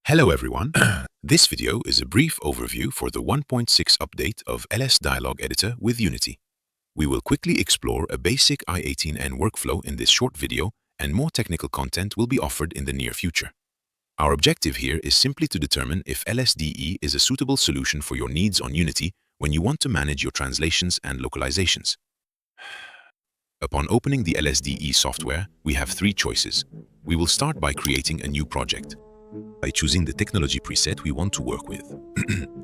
Hello everyone. This video is a brief overview for the 1.6 update of LS Dialog Editor with Unity. We will quickly explore a basic I18N workflow in this short video, and more technical content will be offered in the near future. Our objective here is simply to determine if LSDE is a suitable solution for your needs on Unity when you want to manage your translations and localizations. Upon opening the LSDE software, we have three choices. We will start by creating a new project by choosing the technology preset we want to work with.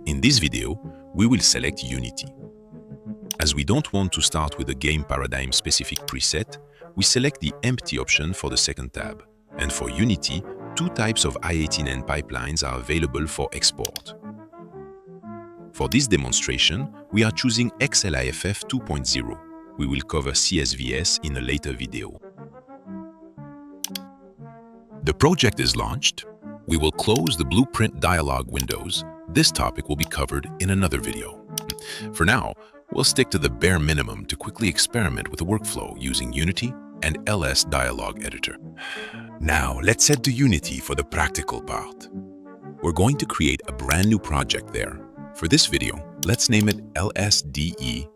In this video, we will select Unity. As we don't want to start with a game paradigm-specific preset, we select the empty option for the second tab. And for Unity, two types of I18N pipelines are available for export. For this demonstration, we are choosing XLIFF 2.0. We will cover CSVS in a later video. The project is launched. We will close the blueprint dialog windows. This topic will be covered in another video. For now, we'll stick to the bare minimum to quickly experiment with the workflow using Unity and LS Dialog Editor. Now, let's head to Unity for the practical part. We're going to create a brand new project there. For this video, let's name it LSDE-TUTO.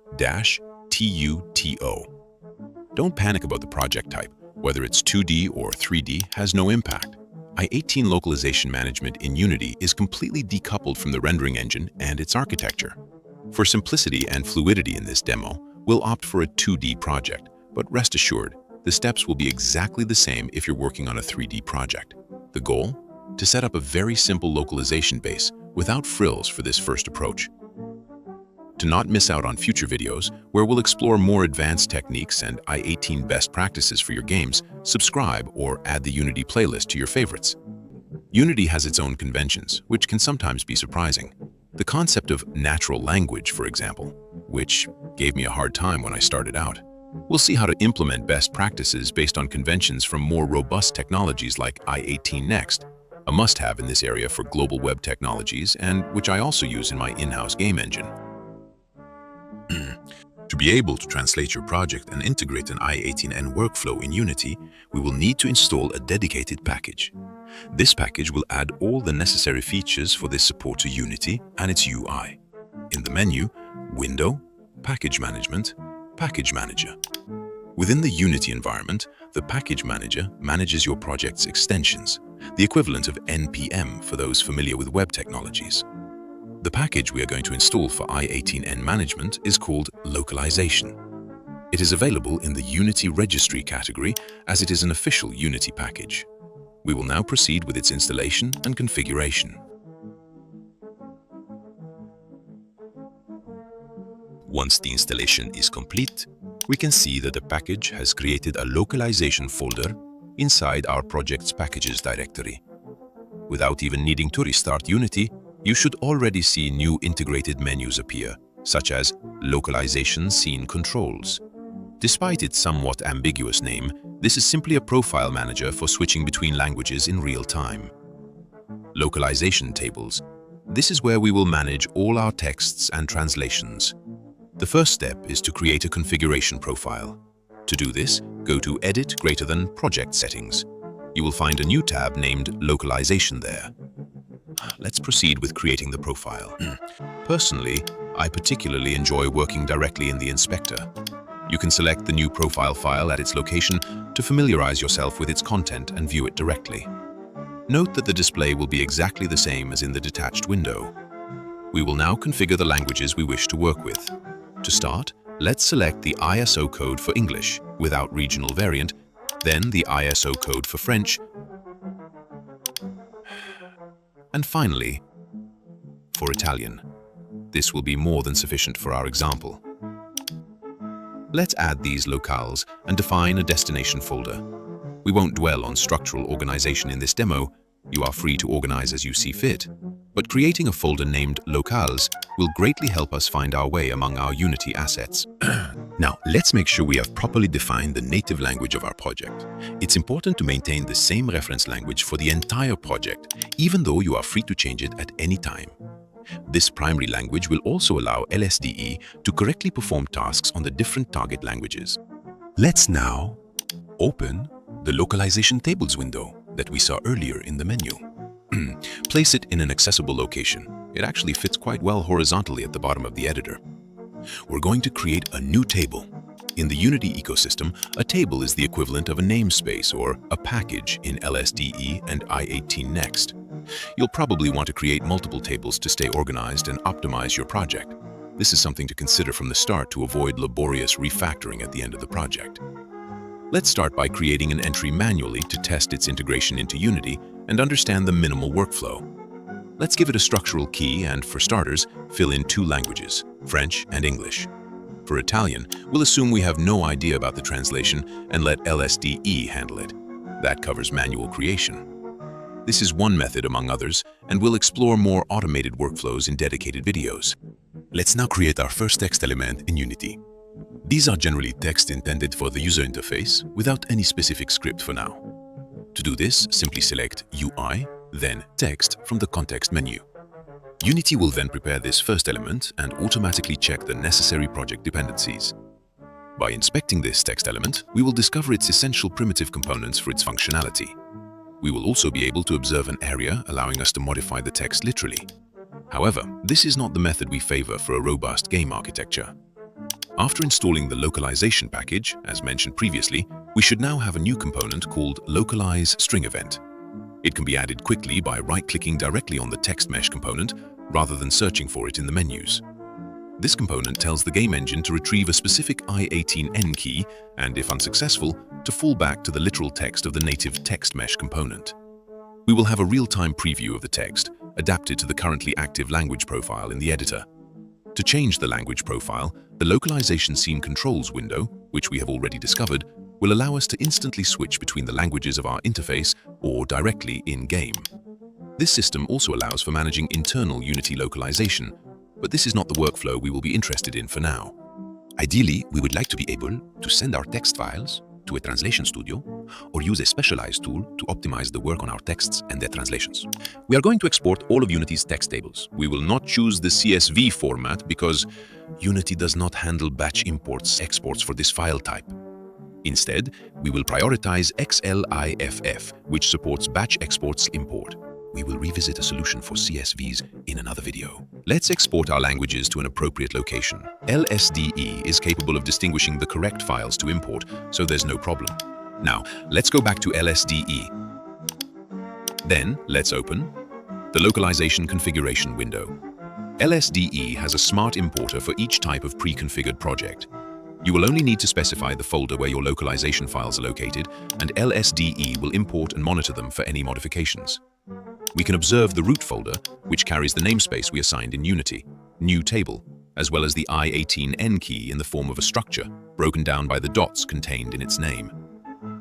Don't panic about the project type. Whether it's 2D or 3D has no impact. I18 localization management in Unity is completely decoupled from the rendering engine and its architecture. For simplicity and fluidity in this demo, we'll opt for a 2D project, but rest assured, the steps will be exactly the same if you're working on a 3D project. The goal? To set up a very simple localization base without frills for this first approach. To not miss out on future videos where we'll explore more advanced techniques and I18 best practices for your games, subscribe or add the Unity playlist to your favorites. Unity has its own conventions, which can sometimes be surprising. The concept of natural language, for example, which gave me a hard time when I started out. We'll see how to implement best practices based on conventions from more robust technologies like I18 next, a must-have in this area for global web technologies and which I also use in my in-house game engine. To be able to translate your project and integrate an I18N workflow in Unity, we will need to install a dedicated package. This package will add all the necessary features for this support to Unity and its UI. In the menu, Window, Package Management, Package Manager. Within the Unity environment, the Package Manager manages your project's extensions, the equivalent of NPM for those familiar with web technologies. The package we are going to install for I18N management is called Localization. It is available in the Unity Registry category as it is an official Unity package. We will now proceed with its installation and configuration. Once the installation is complete, we can see that the package has created a localization folder inside our project's packages directory. Without even needing to restart Unity, you should already see new integrated menus appear, such as Localization Scene Controls. Despite its somewhat ambiguous name, this is simply a profile manager for switching between languages in real time. Localization Tables. This is where we will manage all our texts and translations. The first step is to create a configuration profile. To do this, go to Edit > Project Settings. You will find a new tab named Localization there. Let's proceed with creating the profile. Personally, I particularly enjoy working directly in the inspector. You can select the new profile file at its location to familiarize yourself with its content and view it directly. Note that the display will be exactly the same as in the detached window. We will now configure the languages we wish to work with. To start, let's select the ISO code for English without regional variant, then the ISO code for French, and finally, for Italian. This will be more than sufficient for our example. Let's add these locales and define a destination folder. We won't dwell on structural organization in this demo. You are free to organize as you see fit. But creating a folder named Locales will greatly help us find our way among our Unity assets. Now, let's make sure we have properly defined the native language of our project. It's important to maintain the same reference language for the entire project, even though you are free to change it at any time. This primary language will also allow LSDE to correctly perform tasks on the different target languages. Let's now open the Localization Tables window that we saw earlier in the menu. Place it in an accessible location. It actually fits quite well horizontally at the bottom of the editor. We're going to create a new table. In the Unity ecosystem, a table is the equivalent of a namespace or a package in LSDE and I-18 Next. You'll probably want to create multiple tables to stay organized and optimize your project. This is something to consider from the start to avoid laborious refactoring at the end of the project. Let's start by creating an entry manually to test its integration into Unity and understand the minimal workflow. Let's give it a structural key and, for starters, fill in 2 languages, French and English. For Italian, we'll assume we have no idea about the translation and let LSDE handle it. That covers manual creation. This is one method among others, and we'll explore more automated workflows in dedicated videos. Let's now create our first text element in Unity. These are generally text intended for the user interface without any specific script for now. To do this, simply select UI, then Text from the context menu. Unity will then prepare this first element and automatically check the necessary project dependencies. By inspecting this text element, we will discover its essential primitive components for its functionality. We will also be able to observe an area allowing us to modify the text literally. However, this is not the method we favor for a robust game architecture. After installing the localization package, as mentioned previously, we should now have a new component called Localize String Event. It can be added quickly by right-clicking directly on the text mesh component rather than searching for it in the menus. This component tells the game engine to retrieve a specific I-18N key and, if unsuccessful, to fall back to the literal text of the native text mesh component. We will have a real-time preview of the text, adapted to the currently active language profile in the editor. To change the language profile, the Localization Scene Controls window, which we have already discovered, will allow us to instantly switch between the languages of our interface or directly in-game. This system also allows for managing internal Unity localization, but this is not the workflow we will be interested in for now. Ideally, we would like to be able to send our text files to a translation studio or use a specialized tool to optimize the work on our texts and their translations. We are going to export all of Unity's text tables. We will not choose the CSV format because Unity does not handle batch imports/exports for this file type. Instead, we will prioritize XLIFF, which supports batch exports import. We will revisit a solution for CSVs in another video. Let's export our languages to an appropriate location. LSDE is capable of distinguishing the correct files to import, so there's no problem. Now, let's go back to LSDE. Then, let's open the Localization Configuration window. LSDE has a smart importer for each type of pre-configured project. You will only need to specify the folder where your localization files are located, and LSDE will import and monitor them for any modifications. We can observe the root folder, which carries the namespace we assigned in Unity, New Table, as well as the I-18N key in the form of a structure, broken down by the dots contained in its name.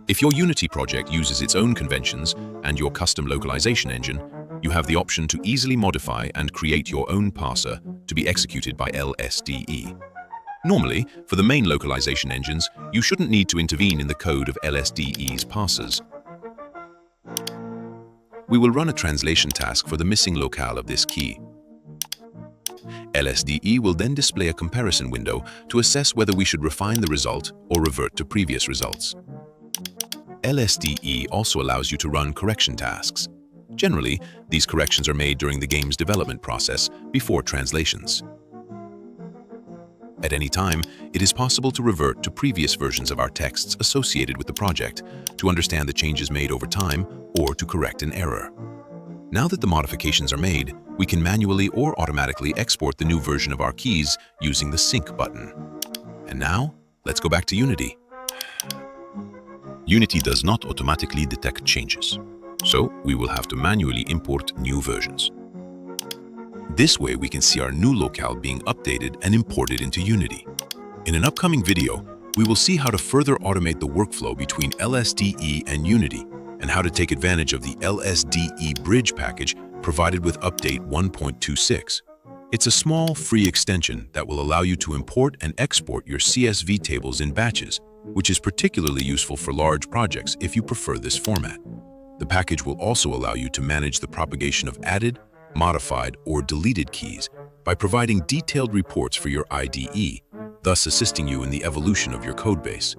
If your Unity project uses its own conventions and your custom localization engine, you have the option to easily modify and create your own parser to be executed by LSDE. Normally, for the main localization engines, you shouldn't need to intervene in the code of LSDE's parsers. We will run a translation task for the missing locale of this key. LSDE will then display a comparison window to assess whether we should refine the result or revert to previous results. LSDE also allows you to run correction tasks. Generally, these corrections are made during the game's development process before translations. At any time, it is possible to revert to previous versions of our texts associated with the project to understand the changes made over time or to correct an error. Now that the modifications are made, we can manually or automatically export the new version of our keys using the Sync button. And now, let's go back to Unity. Unity does not automatically detect changes, so we will have to manually import new versions. This way we can see our new locale being updated and imported into Unity. In an upcoming video, we will see how to further automate the workflow between LSDE and Unity and how to take advantage of the LSDE Bridge package provided with Update 1.26. It's a small, free extension that will allow you to import and export your CSV tables in batches, which is particularly useful for large projects if you prefer this format. The package will also allow you to manage the propagation of added, modified, or deleted keys by providing detailed reports for your IDE, thus assisting you in the evolution of your codebase.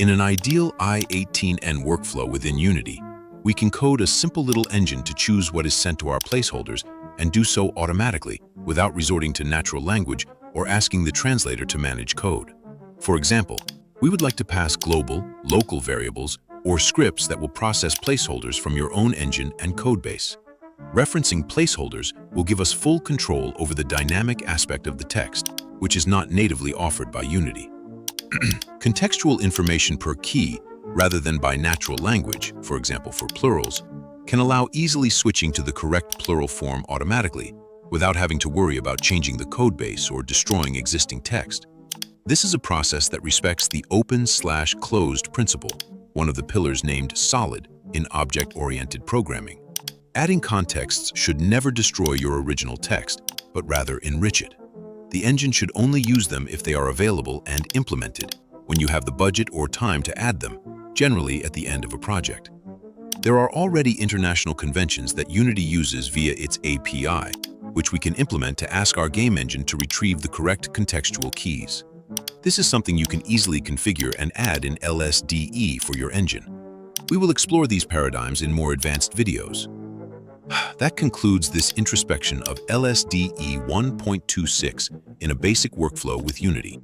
In an ideal I-18N workflow within Unity, We can code a simple little engine to choose what is sent to our placeholders and do so automatically without resorting to natural language or asking the translator to manage code. For example, we would like to pass global, local variables, or scripts that will process placeholders from your own engine and codebase. Referencing placeholders will give us full control over the dynamic aspect of the text, which is not natively offered by Unity. Contextual information per key, rather than by natural language, for example for plurals, can allow easily switching to the correct plural form automatically, without having to worry about changing the codebase or destroying existing text. This is a process that respects the open/closed principle, one of the pillars named solid in object-oriented programming. Adding contexts should never destroy your original text, but rather enrich it. The engine should only use them if they are available and implemented, when you have the budget or time to add them, generally at the end of a project. There are already international conventions that Unity uses via its API, which we can implement to ask our game engine to retrieve the correct contextual keys. This is something you can easily configure and add in LSDE for your engine. We will explore these paradigms in more advanced videos. That concludes this introspection of LSDE 1.26 in a basic workflow with Unity.